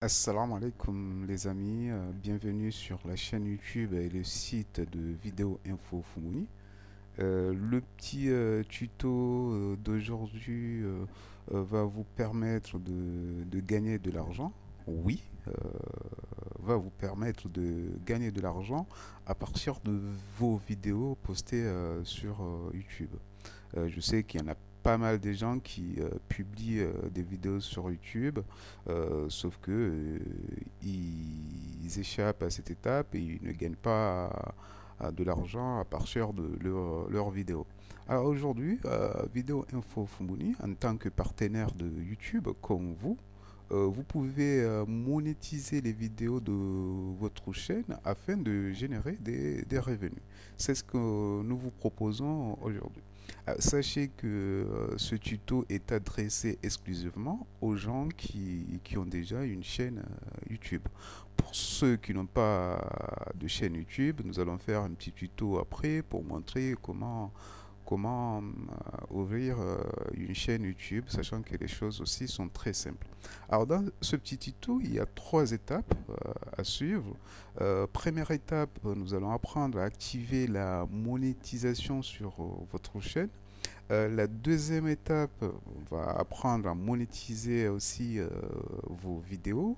Assalamu alaikum les amis, bienvenue sur la chaîne YouTube et le site de vidéo info Fumuni. Le petit tuto d'aujourd'hui va vous permettre de gagner de l'argent. Oui, va vous permettre de gagner de l'argent à partir de vos vidéos postées sur YouTube. Je sais qu'il y en a pas mal de gens qui publient des vidéos sur YouTube, sauf que ils échappent à cette étape et ils ne gagnent pas de l'argent à partir de leurs vidéos. Alors aujourd'hui, Vidéo Info Fumuni, en tant que partenaire de YouTube comme vous pouvez monétiser les vidéos de votre chaîne afin de générer des revenus. C'est ce que nous vous proposons aujourd'hui. Sachez que ce tuto est adressé exclusivement aux gens qui ont déjà une chaîne YouTube. Pour ceux qui n'ont pas de chaîne YouTube, nous allons faire un petit tuto après pour montrer comment ouvrir une chaîne YouTube, sachant que les choses aussi sont très simples. Alors dans ce petit tuto, il y a trois étapes à suivre. Première étape, nous allons apprendre à activer la monétisation sur votre chaîne. La deuxième étape, on va apprendre à monétiser aussi vos vidéos.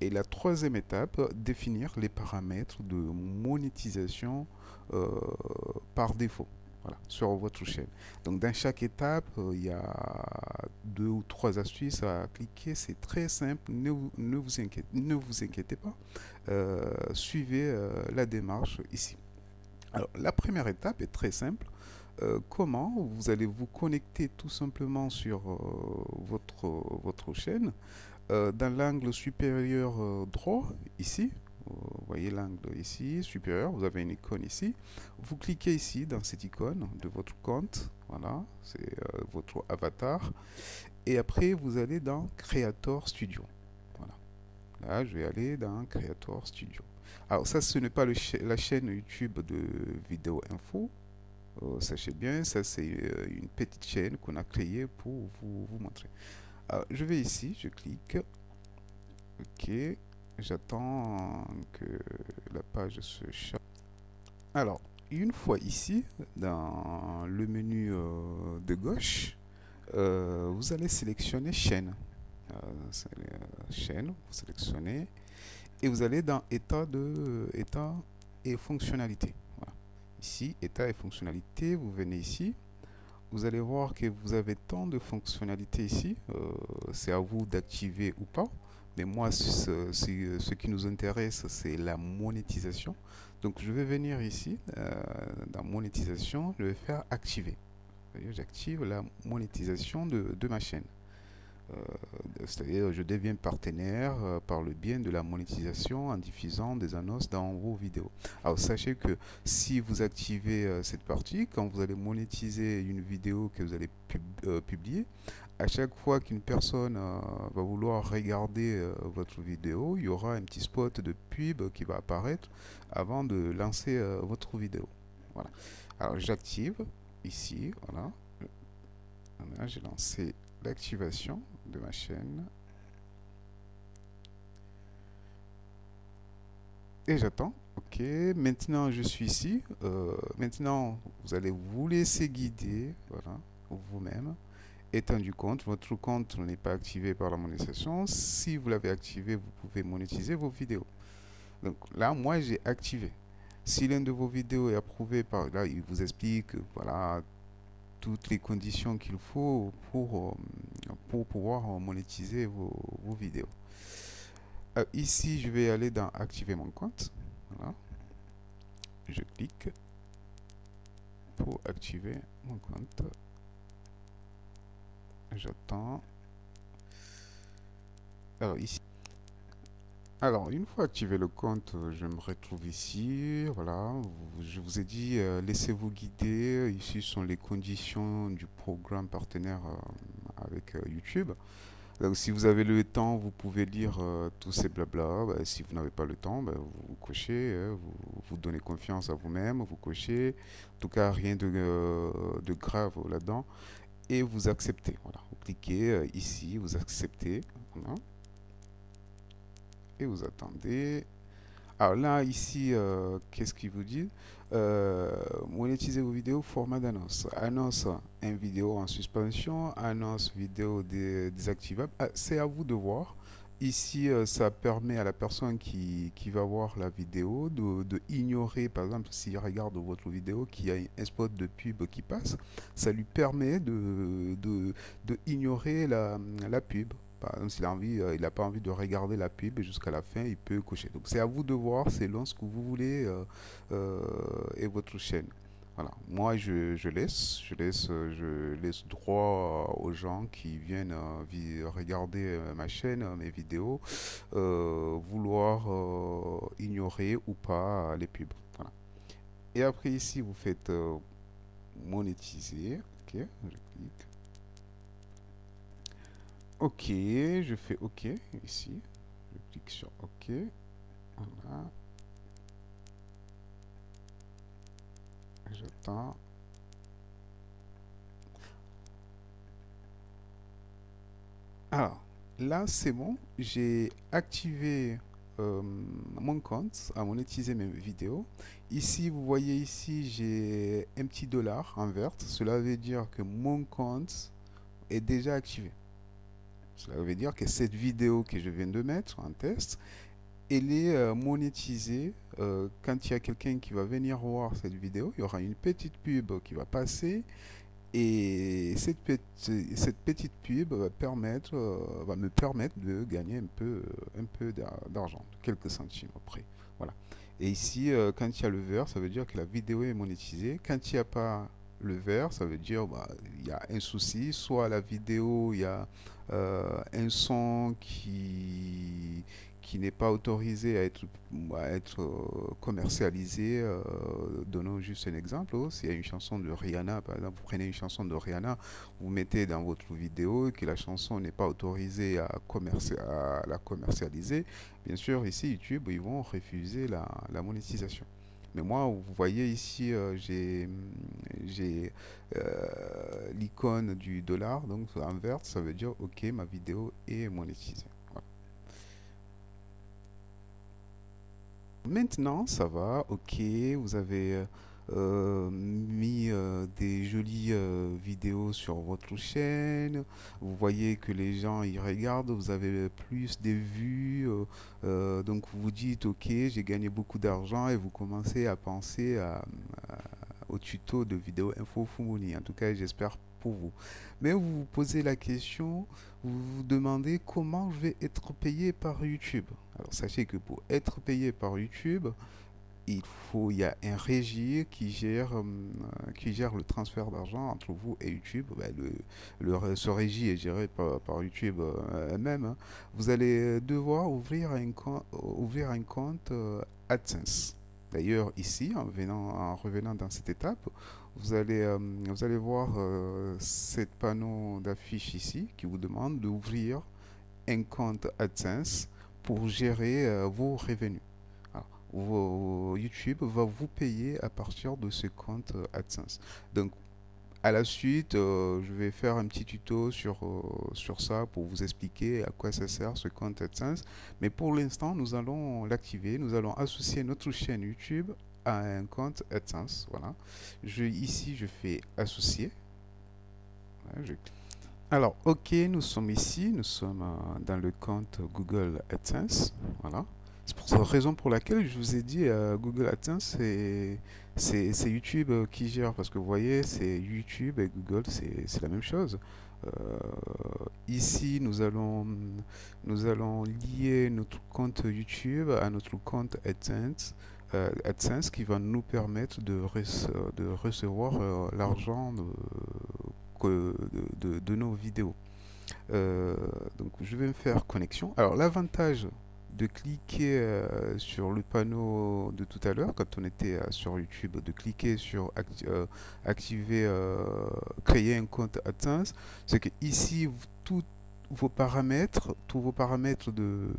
Et la troisième étape, définir les paramètres de monétisation euh, par défaut. Voilà, sur votre chaîne. Donc dans chaque étape, il y a deux ou trois astuces à cliquer. C'est très simple. Ne vous inquiétez pas. Suivez la démarche ici. Alors la première étape est très simple. Comment vous allez vous connecter tout simplement sur votre chaîne. Dans l'angle supérieur droit, ici, vous voyez l'angle ici, supérieur, vous avez une icône ici. Vous cliquez ici dans cette icône de votre compte. Voilà, c'est votre avatar. Et après, vous allez dans Creator Studio. Voilà. Là, je vais aller dans Creator Studio. Alors ça, ce n'est pas la chaîne YouTube de Vidéo Info. Sachez bien, ça c'est une petite chaîne qu'on a créée pour vous montrer. Alors, je vais ici, je clique. Ok, j'attends que la page se charge. Alors, une fois ici, dans le menu de gauche, vous allez sélectionner chaîne. Chaîne, vous sélectionnez et vous allez dans état et fonctionnalité. Voilà. Ici, état et fonctionnalité, vous venez ici. Vous allez voir que vous avez tant de fonctionnalités ici. C'est à vous d'activer ou pas. Mais moi, ce qui nous intéresse, c'est la monétisation. Donc, je vais venir ici, dans monétisation, je vais faire activer. J'active la monétisation de ma chaîne. C'est-à-dire je deviens partenaire par le bien de la monétisation en diffusant des annonces dans vos vidéos. Alors sachez que si vous activez cette partie, quand vous allez monétiser une vidéo que vous allez publier, à chaque fois qu'une personne va vouloir regarder votre vidéo, il y aura un petit spot de pub qui va apparaître avant de lancer votre vidéo. Voilà. Alors j'active ici, voilà. Voilà, j'ai lancé l'activation de ma chaîne et j'attends. Ok, maintenant je suis ici. Maintenant, vous allez vous laisser guider, voilà, vous-même. Étendu compte, votre compte n'est pas activé par la monétisation. Si vous l'avez activé, vous pouvez monétiser vos vidéos. Donc là, moi, j'ai activé. Si l'une de vos vidéos est approuvée par là, il vous explique, voilà, toutes les conditions qu'il faut pour pouvoir monétiser vos vidéos. Ici, je vais aller dans activer mon compte. Voilà. Je clique pour activer mon compte. J'attends. Alors ici. Alors, une fois activé le compte, je me retrouve ici. Voilà, je vous ai dit, laissez-vous guider. Ici sont les conditions du programme partenaire avec YouTube. Donc, si vous avez le temps, vous pouvez lire tous ces blabla. Bah, si vous n'avez pas le temps, bah, vous cochez, vous donnez confiance à vous-même, vous cochez. En tout cas, rien de grave là-dedans. Et vous acceptez. Voilà. Vous cliquez ici, vous acceptez. Voilà. et vous attendez. Alors là, ici, qu'est-ce qu'il vous dit? Monétiser vos vidéos, format d'annonce. Annonce une vidéo en suspension, annonce vidéo désactivable. Ah, c'est à vous de voir. Ici, ça permet à la personne qui va voir la vidéo de ignorer, par exemple, s'il regarde votre vidéo, qu'il y a un spot de pub qui passe, ça lui permet de ignorer la pub. Par exemple, s'il a envie, il n'a pas envie de regarder la pub et jusqu'à la fin, il peut cocher. Donc, c'est à vous de voir selon ce que vous voulez et votre chaîne. Voilà. Moi, je laisse droit aux gens qui viennent regarder ma chaîne, mes vidéos, vouloir ignorer ou pas les pubs. Voilà. Et après, ici, vous faites monétiser. Ok, je clique. Ok, je fais OK ici. Je clique sur OK. Voilà. J'attends. Alors, là, c'est bon. J'ai activé mon compte à monétiser mes vidéos. Ici, vous voyez ici, j'ai un petit dollar en vert. Cela veut dire que mon compte est déjà activé. Cela veut dire que cette vidéo que je viens de mettre en test, elle est monétisée. Quand il y a quelqu'un qui va venir voir cette vidéo, il y aura une petite pub qui va passer et cette petite pub va me permettre de gagner un peu d'argent, quelques centimes après. Voilà. Et ici, quand il y a le vert, ça veut dire que la vidéo est monétisée. Quand il n'y a pas le vert, ça veut dire il y a un souci. Soit la vidéo, il y a un son qui n'est pas autorisé à être commercialisé. Donnons juste un exemple. S'il y a une chanson de Rihanna, par exemple, vous prenez une chanson de Rihanna, vous mettez dans votre vidéo et que la chanson n'est pas autorisée à la commercialiser, bien sûr, ici, YouTube, ils vont refuser la monétisation. Mais moi, vous voyez ici, j'ai l'icône du dollar, donc en vert, ça veut dire OK, ma vidéo est monétisée. Voilà. Maintenant, ça va, OK, vous avez mis des jolies vidéos sur votre chaîne, vous voyez que les gens y regardent, vous avez plus de vues, donc vous vous dites, OK, j'ai gagné beaucoup d'argent et vous commencez à penser au tuto de vidéo info Fumoni. En tout cas, j'espère pour vous. Mais vous vous posez la question, vous vous demandez comment je vais être payé par YouTube. Alors sachez que pour être payé par YouTube, il y a un régie qui gère le transfert d'argent entre vous et YouTube. Ben, ce régie est géré par YouTube elle-même. Hein. Vous allez devoir ouvrir un compte AdSense. D'ailleurs, ici, en revenant dans cette étape, vous allez voir ce panneau d'affiche ici qui vous demande d'ouvrir un compte AdSense pour gérer vos revenus. YouTube va vous payer à partir de ce compte AdSense. Donc, à la suite, je vais faire un petit tuto sur ça pour vous expliquer à quoi ça sert ce compte AdSense. Mais pour l'instant, nous allons l'activer. Nous allons associer notre chaîne YouTube à un compte AdSense. Voilà. Ici, je fais associer. Voilà, alors, OK, nous sommes ici. Nous sommes dans le compte Google AdSense. Voilà. C'est pour cette raison pour laquelle je vous ai dit Google AdSense, c'est YouTube qui gère. Parce que vous voyez, c'est YouTube et Google, c'est la même chose. Ici, nous allons lier notre compte YouTube à notre compte AdSense qui va nous permettre de recevoir l'argent de nos vidéos. Donc, je vais me faire connexion. Alors, l'avantage de cliquer sur le panneau de tout à l'heure, quand on était sur YouTube, de cliquer sur activer, créer un compte AdSense, c'est que ici, tous vos paramètres de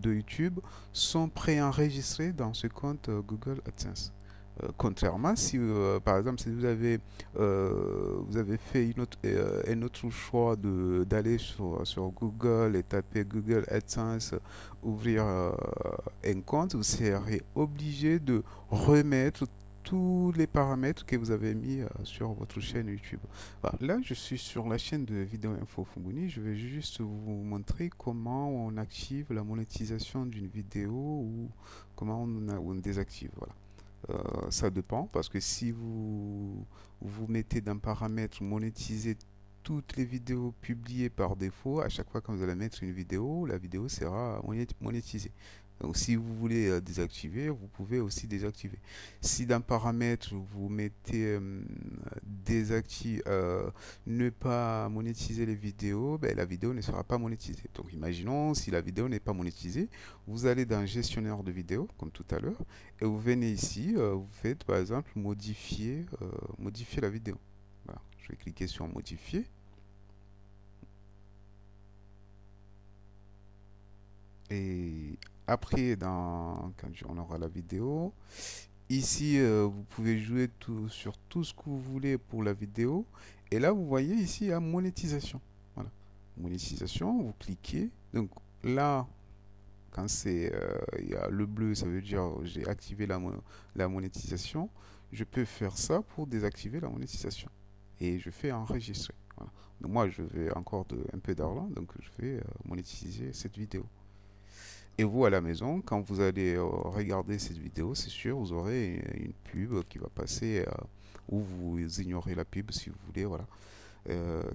YouTube sont préenregistrés dans ce compte Google AdSense. Contrairement si, par exemple, si vous avez fait un autre choix d'aller sur Google et taper Google AdSense, ouvrir un compte, vous serez obligé de remettre tous les paramètres que vous avez mis sur votre chaîne YouTube. Voilà. Là, je suis sur la chaîne de Vidéo Info Fumuni. Je vais juste vous montrer comment on active la monétisation d'une vidéo ou comment on désactive. Voilà. Ça dépend parce que si vous mettez dans paramètre monétiser toutes les vidéos publiées par défaut, à chaque fois que vous allez mettre une vidéo, la vidéo sera monétisée. Donc si vous voulez désactiver, vous pouvez aussi désactiver. Si dans paramètres vous mettez ne pas monétiser les vidéos, ben, la vidéo ne sera pas monétisée. Donc imaginons si la vidéo n'est pas monétisée, vous allez dans gestionnaire de vidéo comme tout à l'heure et vous venez ici, vous faites par exemple modifier la vidéo. Voilà. Je vais cliquer sur modifier. Et après, quand on aura la vidéo, ici, vous pouvez jouer sur tout ce que vous voulez pour la vidéo. Et là, vous voyez ici, il y a monétisation. Voilà. Monétisation, vous cliquez. Donc là, quand il y a le bleu, ça veut dire j'ai activé la monétisation. Je peux faire ça pour désactiver la monétisation. Et je fais enregistrer. Voilà. Donc moi, je vais encore un peu d'argent, donc je vais monétiser cette vidéo. Et vous, à la maison, quand vous allez regarder cette vidéo, c'est sûr, vous aurez une pub qui va passer, ou vous ignorez la pub si vous voulez, voilà,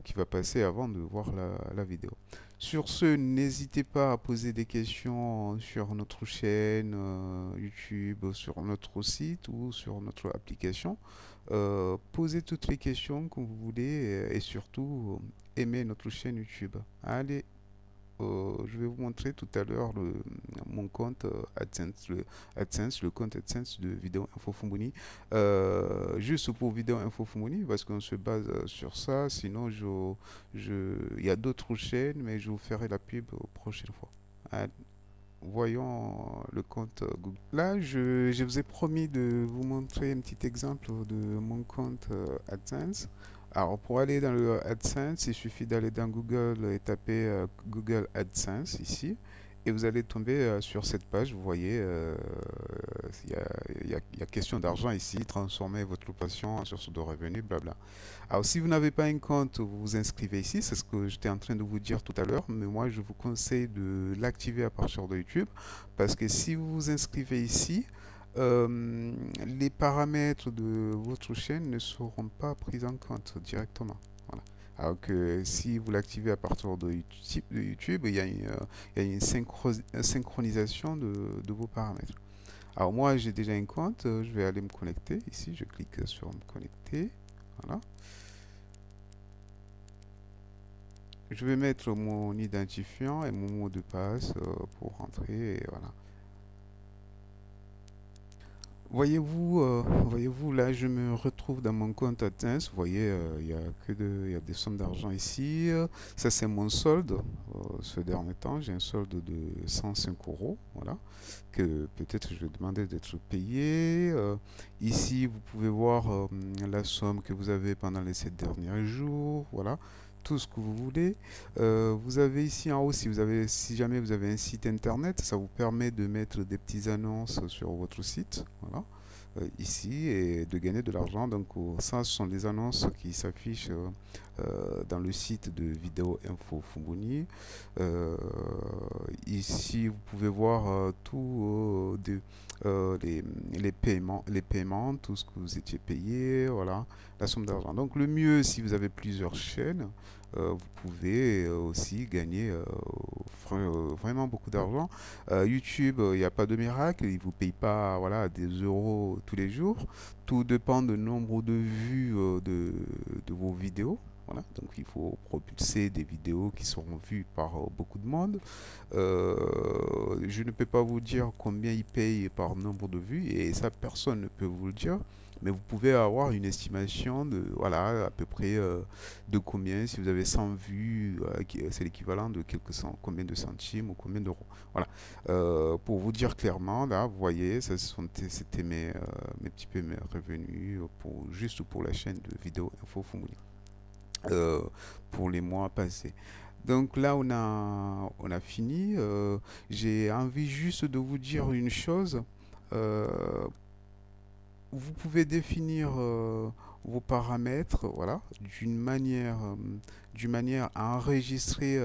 qui va passer avant de voir la vidéo. Sur ce, n'hésitez pas à poser des questions sur notre chaîne YouTube, sur notre site ou sur notre application. Posez toutes les questions que vous voulez et surtout aimez notre chaîne YouTube. Allez, je vais vous montrer tout à l'heure mon compte AdSense, le compte AdSense de Vidéo Info Fumuni. Juste pour Vidéo Info Fumuni, parce qu'on se base sur ça. Sinon, il y a d'autres chaînes, mais je vous ferai la pub prochaine fois. Voyons le compte Google. Là, je vous ai promis de vous montrer un petit exemple de mon compte AdSense. Alors, pour aller dans le AdSense, il suffit d'aller dans Google et taper Google AdSense ici. Et vous allez tomber sur cette page. Vous voyez, il y a question d'argent ici. Transformer votre location en source de revenus, blabla. Alors, si vous n'avez pas un compte, vous vous inscrivez ici. C'est ce que j'étais en train de vous dire tout à l'heure. Mais moi, je vous conseille de l'activer à partir de YouTube. Parce que si vous vous inscrivez ici, les paramètres de votre chaîne ne seront pas pris en compte directement. Voilà. Alors que si vous l'activez à partir de YouTube, il y a une synchronisation de vos paramètres. Alors moi, j'ai déjà un compte, je vais aller me connecter. Ici, je clique sur me connecter. Voilà. Je vais mettre mon identifiant et mon mot de passe pour rentrer. Et voilà. Voyez-vous, là, je me retrouve dans mon compte AdSense. Vous voyez, il y a des sommes d'argent ici. Ça, c'est mon solde. Ce dernier temps, j'ai un solde de 105 €. Voilà. Que peut-être je vais demander d'être payé. Ici, vous pouvez voir la somme que vous avez pendant les 7 derniers jours. Voilà. Tout ce que vous voulez. Vous avez ici en haut, si jamais vous avez un site internet, ça vous permet de mettre des petites annonces sur votre site, voilà, ici, et de gagner de l'argent. Donc ça, ce sont les annonces qui s'affichent dans le site de Vidéo Info Fumuni. Ici, vous pouvez voir les paiements, tout ce que vous étiez payé, voilà, la somme d'argent. Donc le mieux, si vous avez plusieurs chaînes, vous pouvez aussi gagner vraiment beaucoup d'argent. YouTube, il n'y a pas de miracle, il ne vous paye pas, voilà, des euros tous les jours. Tout dépend du nombre de vues de vos vidéos. Voilà, donc il faut propulser des vidéos qui seront vues par beaucoup de monde. Je ne peux pas vous dire combien ils payent par nombre de vues et ça personne ne peut vous le dire. Mais vous pouvez avoir une estimation de, voilà, à peu près de combien, si vous avez 100 vues, c'est l'équivalent de combien de centimes ou combien d'euros. Voilà. Pour vous dire clairement, là, vous voyez, c'était mes petits peu mes revenus juste pour la chaîne de vidéo Info Fumuni euh, pour les mois passés. Donc là, on a fini. J'ai envie juste de vous dire une chose. Euh, Vous pouvez définir vos paramètres, voilà, d'une manière à enregistrer,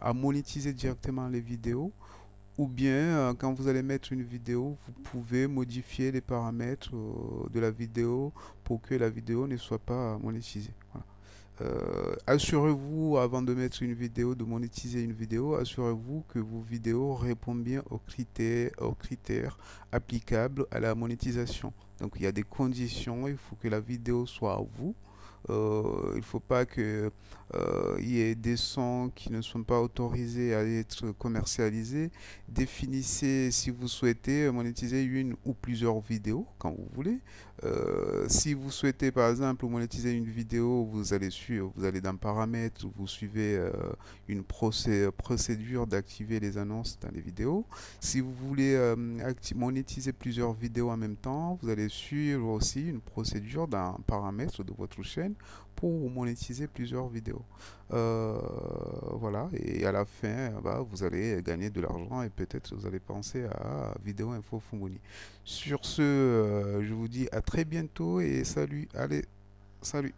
à monétiser directement les vidéos, ou bien quand vous allez mettre une vidéo, vous pouvez modifier les paramètres de la vidéo pour que la vidéo ne soit pas monétisée. Voilà. Assurez-vous avant de mettre une vidéo, de monétiser une vidéo, assurez-vous que vos vidéos répondent bien aux critères applicables à la monétisation. Donc il y a des conditions, il faut que la vidéo soit à vous. Il ne faut pas que il y ait des sons qui ne sont pas autorisés à être commercialisés. Définissez si vous souhaitez monétiser une ou plusieurs vidéos quand vous voulez. Si vous souhaitez par exemple monétiser une vidéo, vous allez dans paramètres, vous suivez une procédure d'activer les annonces dans les vidéos. Si vous voulez monétiser plusieurs vidéos en même temps, vous allez suivre aussi une procédure dans paramètres de votre chaîne pour monétiser plusieurs vidéos. Voilà, et à la fin, bah, vous allez gagner de l'argent et peut-être vous allez penser à Vidéo Info Fumoni. Sur ce, je vous dis à très bientôt et salut. Allez, salut.